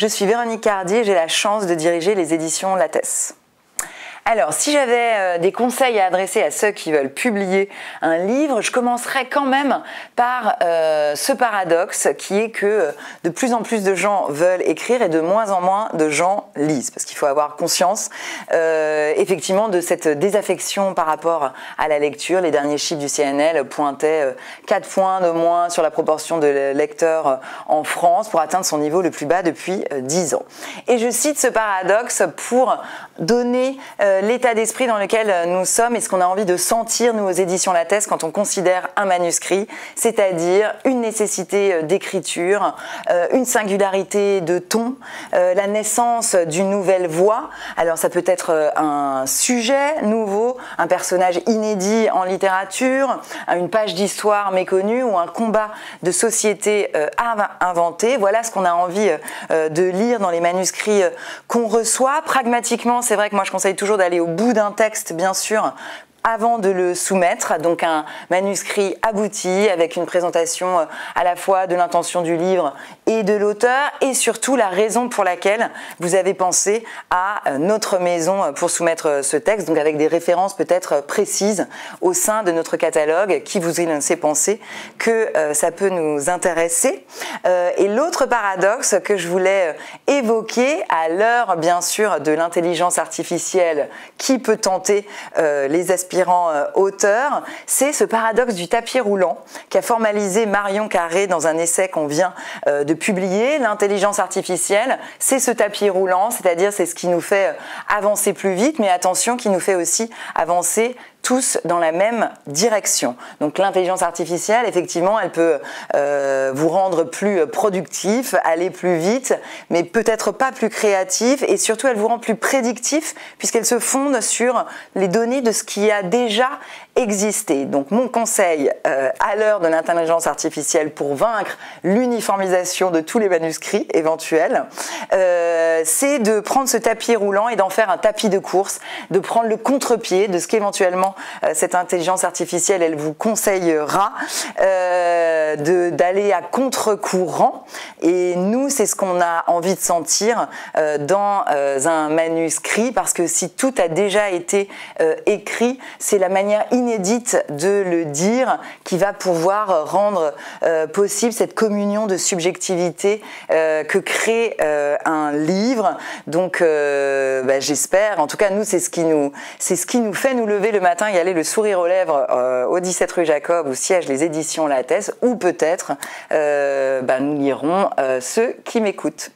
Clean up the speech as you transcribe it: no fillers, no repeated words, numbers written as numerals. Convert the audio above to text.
Je suis Véronique Cardy et j'ai la chance de diriger les éditions Lattès. Alors, si j'avais des conseils à adresser à ceux qui veulent publier un livre, je commencerais quand même par ce paradoxe qui est que de plus en plus de gens veulent écrire et de moins en moins de gens lisent. Parce qu'il faut avoir conscience effectivement de cette désaffection par rapport à la lecture. Les derniers chiffres du CNL pointaient 4 points de moins sur la proportion de lecteurs en France pour atteindre son niveau le plus bas depuis 10 ans. Et je cite ce paradoxe pour donner l'état d'esprit dans lequel nous sommes et ce qu'on a envie de sentir, nous, aux éditions Lattès, quand on considère un manuscrit, c'est-à-dire une nécessité d'écriture, une singularité de ton, la naissance d'une nouvelle voix. Alors ça peut être un sujet nouveau, un personnage inédit en littérature, une page d'histoire méconnue ou un combat de société à inventer. Voilà ce qu'on a envie de lire dans les manuscrits qu'on reçoit. Pragmatiquement, c'est vrai que moi je conseille toujours d'aller au bout d'un texte, bien sûr, avant de le soumettre, donc un manuscrit abouti avec une présentation à la fois de l'intention du livre et de l'auteur et surtout la raison pour laquelle vous avez pensé à notre maison pour soumettre ce texte, donc avec des références peut-être précises au sein de notre catalogue qui vous laissé penser que ça peut nous intéresser. Et l'autre paradoxe que je voulais évoquer à l'heure bien sûr de l'intelligence artificielle qui peut tenter les aspirants auteurs, c'est ce paradoxe du tapis roulant qu'a formalisé Marion Carré dans un essai qu'on vient de publier. L'intelligence artificielle, c'est ce tapis roulant, c'est-à-dire c'est ce qui nous fait avancer plus vite, mais attention, qui nous fait aussi avancer tous dans la même direction. Donc l'intelligence artificielle, effectivement, elle peut vous rendre plus productif, aller plus vite, mais peut-être pas plus créatif, et surtout elle vous rend plus prédictif puisqu'elle se fonde sur les données de ce qui a déjà existé. Donc mon conseil à l'heure de l'intelligence artificielle pour vaincre l'uniformisation de tous les manuscrits éventuels, c'est de prendre ce tapis roulant et d'en faire un tapis de course, de prendre le contre-pied de ce qu'éventuellement cette intelligence artificielle elle vous conseillera, d'aller à contre-courant. Et nous, c'est ce qu'on a envie de sentir dans un manuscrit, parce que si tout a déjà été écrit, c'est la manière inédite de le dire qui va pouvoir rendre possible cette communion de subjectivité que crée un livre. Donc j'espère, en tout cas nous, c'est ce qui nous fait nous lever le matin et aller le sourire aux lèvres au 17 rue Jacob où siègent les éditions Lattès, ou peut-être nous lirons ceux qui m'écoutent.